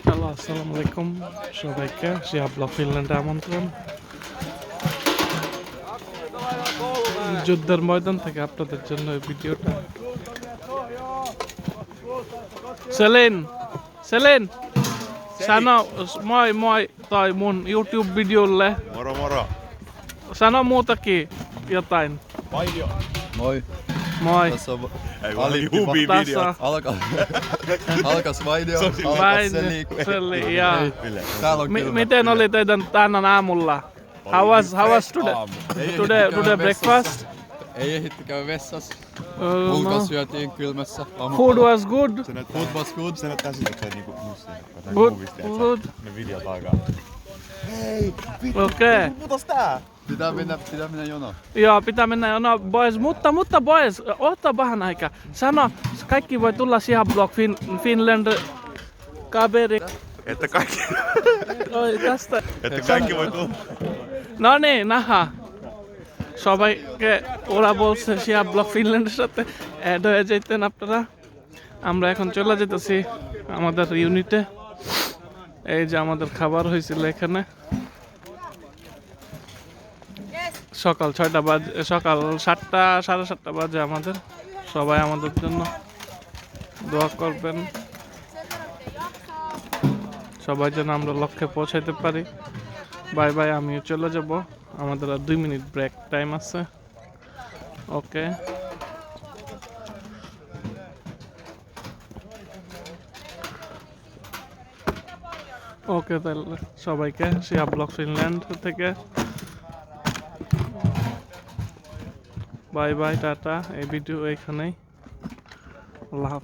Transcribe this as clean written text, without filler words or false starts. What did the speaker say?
Hello, আসসালামু আলাইকুম সবাইকে শিহাব ব্লগ ফিনল্যান্ডে আমন্ত্রণ। যুদ্ধের ময়দান থেকে আপনাদের জন্য এই ভিডিওটা। Selin, Selin, sano moi tai mun YouTube-videolle. Moro moro. Sano muutakin jotain. Mainio. Moi. Moi. Tässä on Ei valitti hubi-video. Alkas Vainio, alkas Vain Seli. Selli, jaa. Täällä on kylmä. Miten oli teidän tänään aamulla? How was today breakfast? Ei ehditty käydä vessassa. No. Ulkona syötiin kylmässä. Food was good. Food was good. Se näyttää siltä, että se niinku musta. Good, good. Ne videot alkaa. Hei, vittu. Okei. Putas tää. Pitää mennä jonoon. Joo, pitää mennä jo. No, boys, mutta boys, odottaa vähän aikaa. Sano, kaikki voi tulla Shihaab Blog Finland kaveri. Että kaikki, Oi, tästä. että kaikki voi tulla. No niin, naha. সবাইকে ওরা বলছে Shihab blog ফিনল্যান্ডের সাথে add হয়ে যেতেন আপনারা। আমরা এখন চলে যেতেছি আমাদের ইউনিটে। এই যে আমাদের খাবার হয়েছিল এখানে। সকাল 6টা বাজে, সকাল 7টা 7:30 বাজে আমাদের। সবাই আমাদের জন্য দোয়া করবেন, সবাই যেন আমরা লক্ষ্যে পৌঁছাইতে পারি। বাই বাই, আমিও চলে যাব। আমাদের আর 2 মিনিট ব্রেক টাইম আছে। ওকে, ওকে, তাহলে সবাইকে শিহাব ব্লগ ফিনল্যান্ড থেকে বাই বাই, টাটা। এই ভিডিও এখানেই। আল্লাহ হাফেজ।